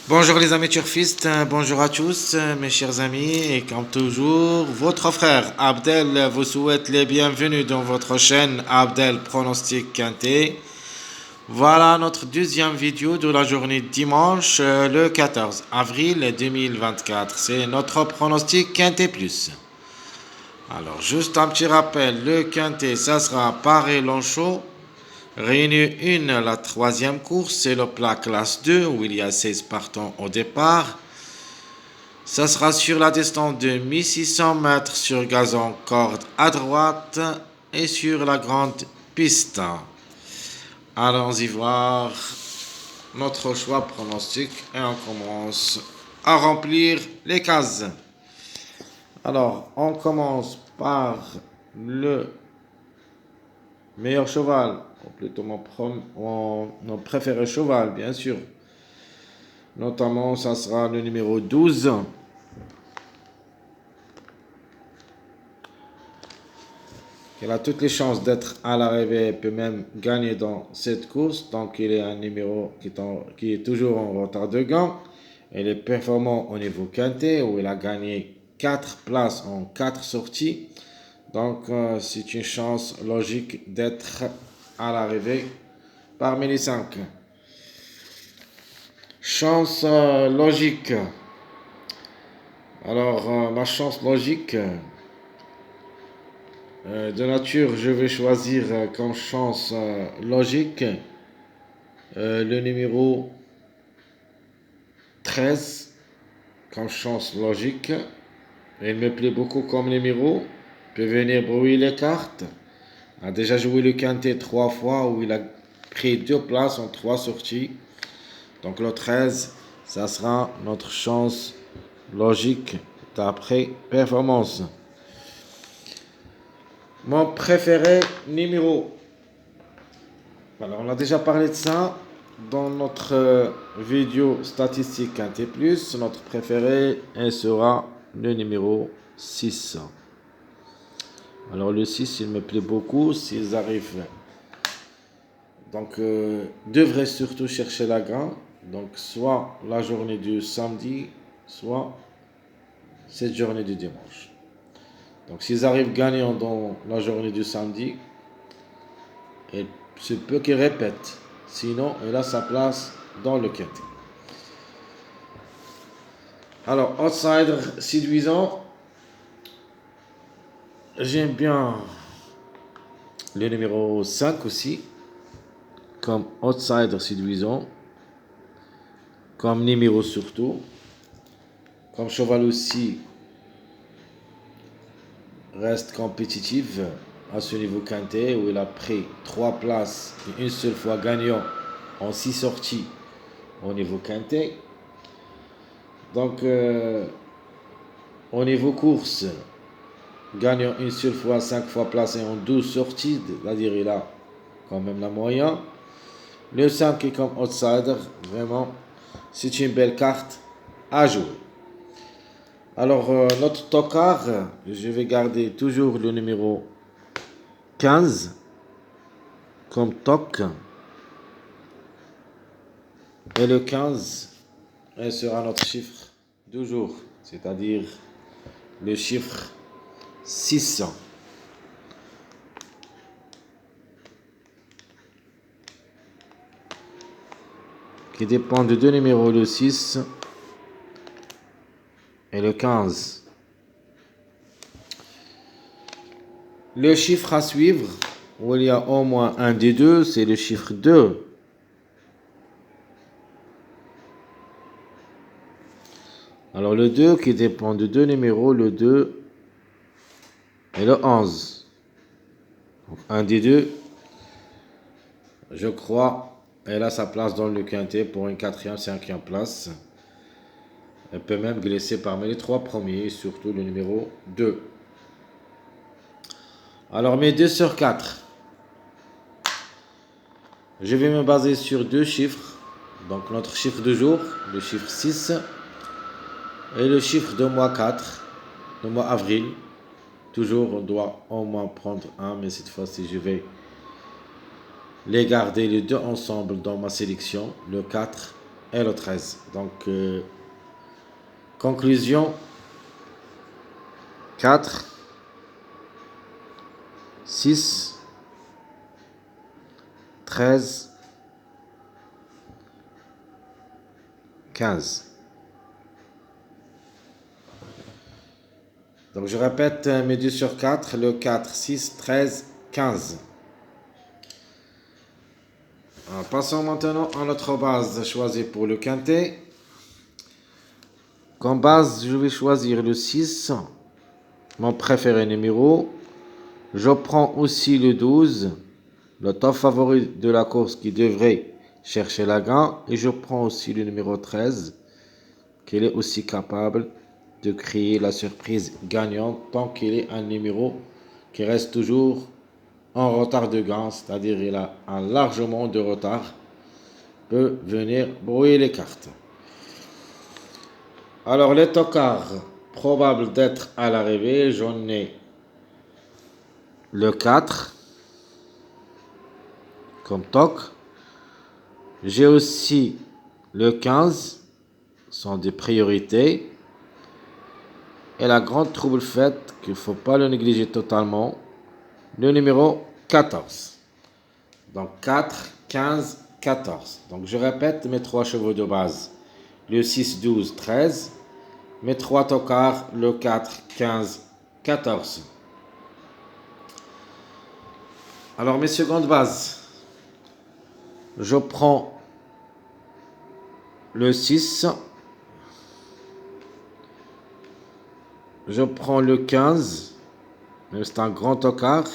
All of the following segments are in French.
Bonjour les amis turfistes, bonjour à tous mes chers amis et comme toujours, votre frère Abdel vous souhaite les bienvenus dans votre chaîne Abdel Pronostic Quintet. Voilà notre deuxième vidéo de la journée dimanche le 14 avril 2024. C'est notre pronostic Quintet Plus. Alors juste un petit rappel, le Quintet ça sera Paris-Longchamp. Réunion 1, la troisième course, c'est le plat classe 2 où il y a 16 partants au départ. Ça sera sur la distance de 1600 mètres sur gazon corde à droite et sur la grande piste. Allons-y voir notre choix pronostic et on commence à remplir les cases. Alors, on commence par le meilleur cheval, ou plutôt mon préféré cheval, bien sûr. Notamment, ça sera le numéro 12. Il a toutes les chances d'être à l'arrivée et peut même gagner dans cette course. Donc, il est un numéro qui est toujours en retard de gain. Il est performant au niveau quintet où il a gagné 4 places en 4 sorties. Donc, c'est une chance logique d'être à l'arrivée parmi les 5. Chance logique. Alors, ma chance logique, de nature, je vais choisir comme chance logique le numéro 13 comme chance logique. Il me plaît beaucoup comme numéro. Peut venir brouiller les cartes. A déjà joué le quintet 3 fois où il a pris 2 places en 3 sorties. Donc le 13, ça sera notre chance logique d'après performance. Mon préféré numéro. Alors, on a déjà parlé de ça dans notre vidéo statistique Quintet Plus. Notre préféré sera le numéro 6. Alors, le 6, il me plaît beaucoup. S'ils arrivent, donc, devraient surtout chercher la gagne. Donc, soit la journée du samedi, soit cette journée du dimanche. Donc, s'ils arrivent gagnant dans la journée du samedi, il se peut qu'ils répètent. Sinon, il a sa place dans le quintet. Alors, outsider séduisant, j'aime bien le numéro 5 aussi, comme outsider séduisant, comme numéro surtout, comme cheval aussi reste compétitif à ce niveau quintet où il a pris 3 places et une seule fois gagnant en 6 sorties au niveau quintet. Donc, au niveau course, gagnant une seule fois, 5 fois placé en 12 sorties, c'est-à-dire il a quand même la moyenne. Le 5 est comme outsider, vraiment, c'est une belle carte à jouer. Alors, notre tocard, je vais garder toujours le numéro 15 comme toc. Et le 15 sera notre chiffre du jour, c'est-à-dire le chiffre 600. Qui dépend de deux numéros, le 6 et le 15. Le chiffre à suivre, où il y a au moins un des deux, c'est le chiffre 2. Alors le 2 qui dépend de deux numéros, le 2 et le 11. Donc, un des deux, je crois, elle a sa place dans le quintet pour une 4e, 5e place. Elle peut même glisser parmi les 3 premiers, surtout le numéro 2. Alors mes 2 sur 4. Je vais me baser sur 2 chiffres. Donc notre chiffre de jour, le chiffre 6, et le chiffre de mois 4, le mois avril. Toujours, on doit au moins prendre un, mais cette fois-ci, je vais les garder les deux ensemble dans ma sélection, le 4 et le 13. Donc, conclusion, 4, 6, 13, 15. Donc je répète mes 2 sur 4, le 4, 6, 13, 15. Alors, passons maintenant à notre base choisie pour le quintet. Comme base, je vais choisir le 6, mon préféré numéro. Je prends aussi le 12, le top favori de la course qui devrait chercher la gagne. Et je prends aussi le numéro 13, qui est aussi capable de créer la surprise gagnante tant qu'il est un numéro qui reste toujours en retard de gain, c'est-à-dire il a un largement de retard, peut venir brouiller les cartes. Alors les tocards probables d'être à l'arrivée, j'en ai le 4 comme toc. J'ai aussi le 15, sont des priorités. Et la grande trouble faite, qu'il ne faut pas le négliger totalement, le numéro 14. Donc 4, 15, 14. Donc je répète mes 3 chevaux de base. Le 6, 12, 13. Mes 3 tocards, le 4, 15, 14. Alors mes secondes bases. Je prends le 6. Je prends le 15. C'est un grand tocard.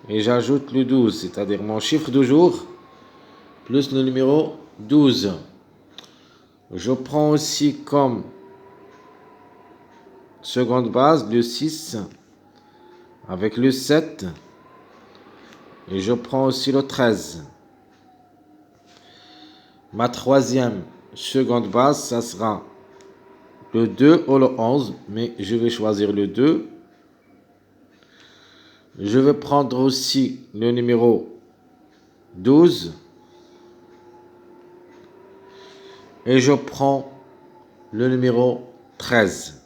Et j'ajoute le 12, c'est-à-dire mon chiffre de jour, plus le numéro 12. Je prends aussi comme seconde base le 6 avec le 7 et je prends aussi le 13. Ma troisième seconde base, ça sera le 2 ou le 11, mais je vais choisir le 2. Je vais prendre aussi le numéro 12 et je prends le numéro 13.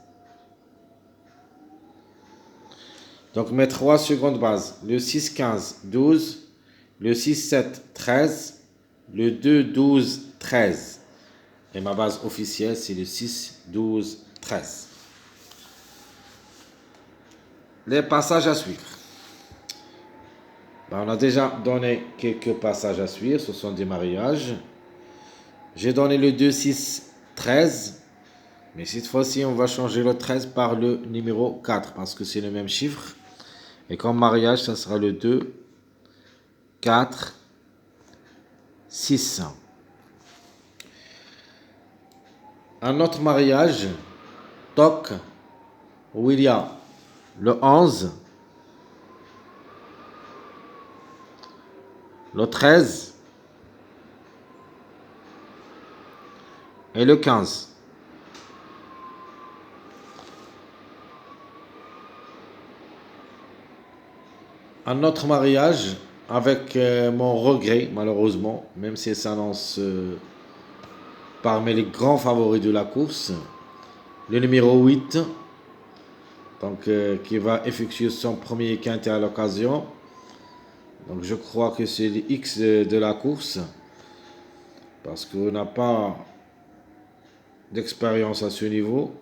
Donc mes 3 secondes bases, le 6, 15, 12, le 6, 7, 13, le 2, 12, 13. Et ma base officielle, c'est le 6, 12, 13. Les passages à suivre. On a déjà donné quelques passages à suivre, ce sont des mariages. J'ai donné le 2, 6, 13. Mais cette fois-ci, on va changer le 13 par le numéro 4 parce que c'est le même chiffre. Et comme mariage, ça sera le 2, 4, 6. Un autre mariage, toc, où il y a le 11, le 13 et le 15. Un autre mariage avec mon regret, malheureusement, même si ça s'annonce parmi les grands favoris de la course, le numéro 8, donc, qui va effectuer son premier quintet à l'occasion. Donc je crois que c'est le X de la course, parce qu'on n'a pas d'expérience à ce niveau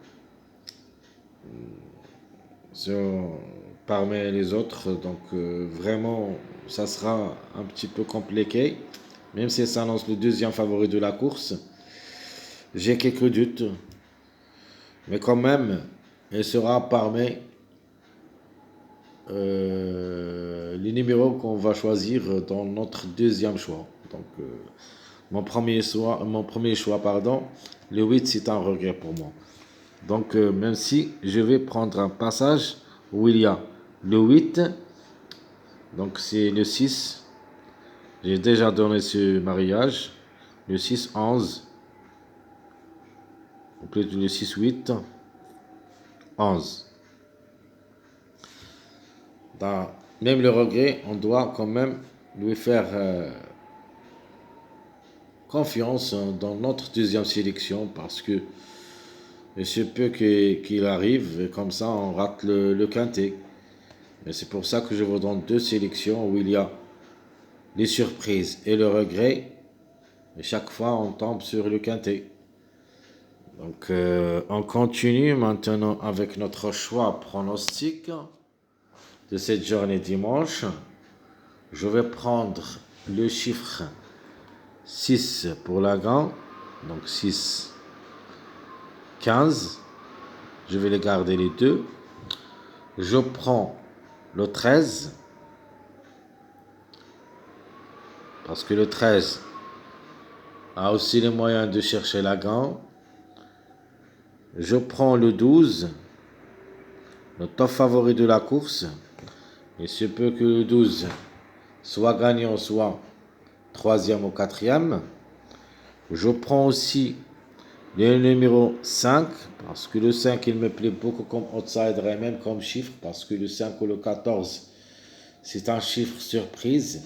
parmi les autres. Donc vraiment, ça sera un petit peu compliqué, même si ça s'annonce le deuxième favori de la course. J'ai quelques doutes, mais quand même, il sera parmi les numéros qu'on va choisir dans notre deuxième choix. Donc, mon premier choix, pardon, le 8, c'est un regret pour moi. Donc, même si je vais prendre un passage où il y a le 8, donc c'est le 6. J'ai déjà donné ce mariage. Le 6, 11. Ou plutôt le 6, 8, 11. Même le regret, on doit quand même lui faire confiance dans notre deuxième sélection parce que il se peut qu'il arrive et comme ça on rate le quintet. Et c'est pour ça que je vous donne deux sélections où il y a les surprises et le regret. Et chaque fois on tombe sur le quintet. Donc on continue maintenant avec notre choix pronostic de cette journée dimanche. Je vais prendre le chiffre 6 pour la gagne. Donc 6, 15. Je vais les garder les deux. Je prends le 13. Parce que le 13 a aussi les moyens de chercher la gagne. Je prends le 12. Le top favori de la course. Il se peut que le 12 soit gagnant, soit troisième ou quatrième. Je prends aussi le numéro 5, parce que le 5, il me plaît beaucoup comme outsider et même comme chiffre, parce que le 5 ou le 14, c'est un chiffre surprise.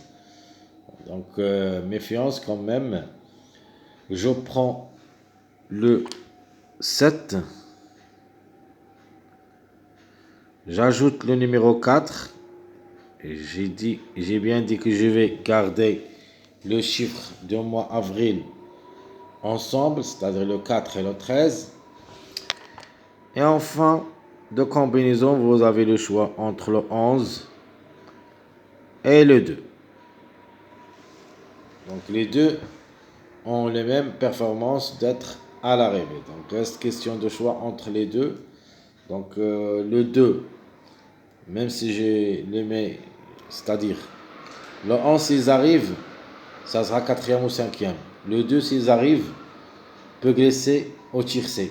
Donc, méfiance quand même. Je prends le 7. J'ajoute le numéro 4. Et j'ai bien dit que je vais garder le chiffre du mois avril ensemble, c'est-à-dire le 4 et le 13. Et enfin, de combinaison, vous avez le choix entre le 11 et le 2. Donc les deux ont les mêmes performances d'être à l'arrivée. Donc reste question de choix entre les deux. Donc le 2, même si je les mets, c'est-à-dire le 11 s'ils arrivent, ça sera quatrième ou cinquième. Le 2 s'ils arrivent, peut glisser au tiercé.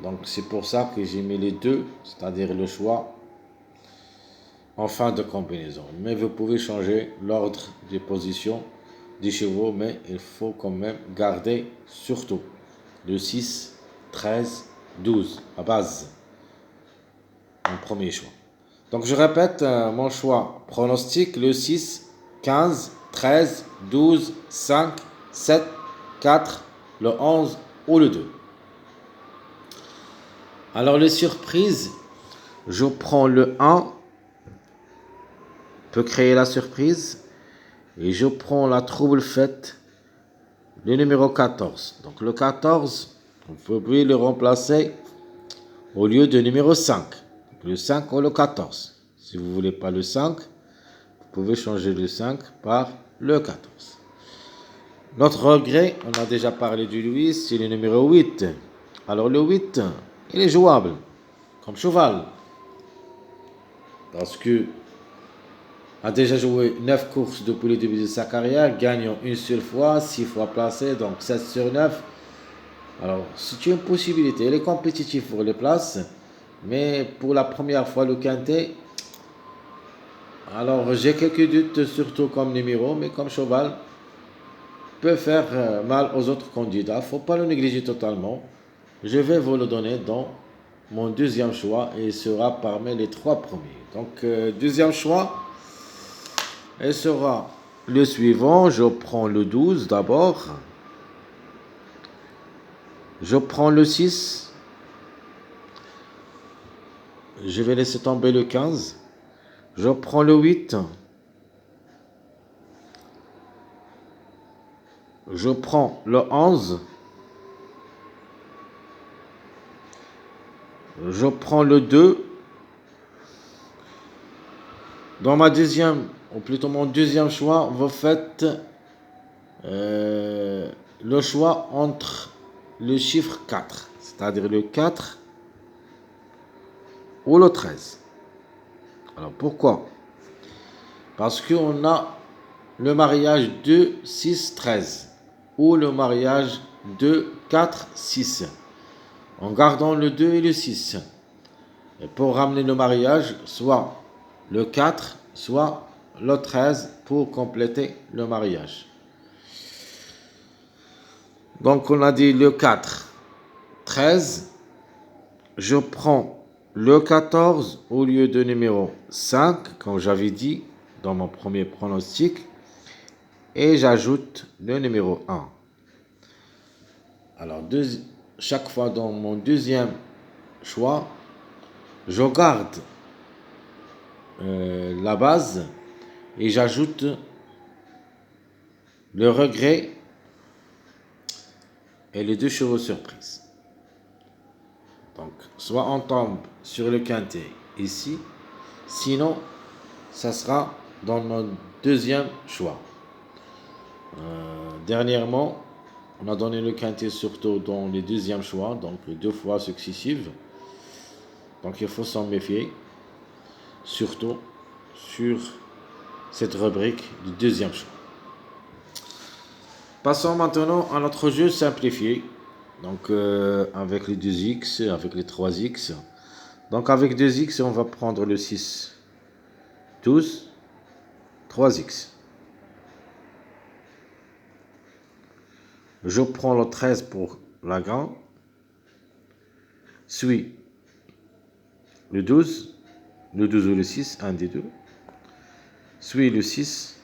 Donc c'est pour ça que j'ai mis les deux, c'est-à-dire le choix en fin de combinaison. Mais vous pouvez changer l'ordre des positions des chevaux, mais il faut quand même garder surtout le 6, 13, 12 à base, mon premier choix. Donc je répète mon choix pronostic, le 6, 15, 13, 12, 5, 7, 4, le 11 ou le 2. Alors les surprises, je prends le 1, peut créer la surprise, et je prends la trouble faite, le numéro 14. Donc le 14, vous pouvez le remplacer au lieu de numéro 5. Donc, le 5 ou le 14. Si vous ne voulez pas le 5, vous pouvez changer le 5 par le 14. Notre regret, on a déjà parlé du Louis, c'est le numéro 8. Alors le 8, il est jouable comme cheval. Parce que a déjà joué 9 courses depuis le début de sa carrière, gagnant une seule fois, 6 fois placé, donc 7 sur 9. Alors, c'est une possibilité. Il est compétitif pour les places, mais pour la première fois le quintet, alors j'ai quelques doutes, surtout comme numéro, mais comme cheval, peut faire mal aux autres candidats. Il ne faut pas le négliger totalement. Je vais vous le donner dans mon deuxième choix et il sera parmi les 3 premiers. Donc, deuxième choix, il sera le suivant. Je prends le 12 d'abord. Je prends le 6. Je vais laisser tomber le 15. Je prends le 8. Je prends le 11. Je prends le 2. Dans ma deuxième, ou plutôt mon deuxième choix, vous faites le choix entre le chiffre 4, c'est-à-dire le 4 ou le 13. Alors pourquoi? Parce qu'on a le mariage 2, 6, 13 ou le mariage 2, 4, 6 en gardant le 2 et le 6. Et pour ramener le mariage, soit le 4, soit le 13 pour compléter le mariage. Donc on a dit le 4, 13. Je prends le 14 au lieu de numéro 5, comme j'avais dit dans mon premier pronostic. et j'ajoute le numéro 1. Alors, chaque fois dans mon deuxième choix, je garde la base et j'ajoute le regret et les deux chevaux surprises. Donc, soit on tombe sur le quintet ici, sinon, ça sera dans mon deuxième choix. Dernièrement, on a donné le quintet surtout dans les deuxièmes choix, donc les 2 fois successives. Donc il faut s'en méfier, surtout sur cette rubrique du deuxième choix. Passons maintenant à notre jeu simplifié. Donc avec les 2x, avec les 3x. Donc avec 2x, on va prendre le 6, 12, 3x. Je prends le 13 pour la grande, suit le 12 ou le 6, un des deux, suit le 6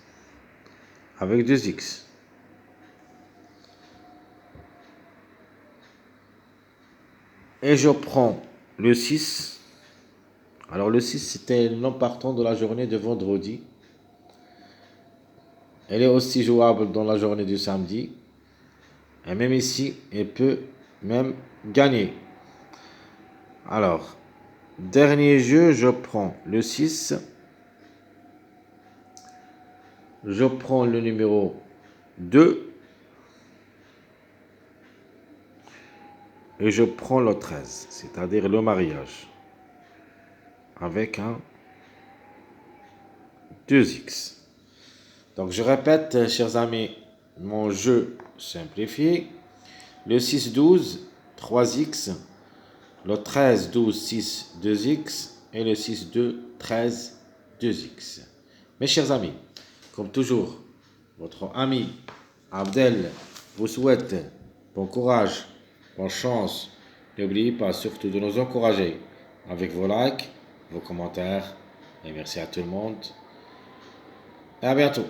avec 2x. Et je prends le 6. Alors le 6, c'était le nom partant de la journée de vendredi. Elle est aussi jouable dans la journée du samedi. Et même ici, elle peut même gagner. Alors, dernier jeu, je prends le 6. Je prends le numéro 2. Et je prends le 13, c'est-à-dire le mariage. Avec un 2x. Donc je répète, chers amis, mon jeu simplifié. Le 6, 12, 3x. Le 13, 12, 6, 2x. Et le 6, 2, 13, 2x. Mes chers amis, comme toujours, votre ami Abdel vous souhaite bon courage, bonne chance. N'oubliez pas surtout de nous encourager avec vos likes, vos commentaires. Et merci à tout le monde. Et à bientôt.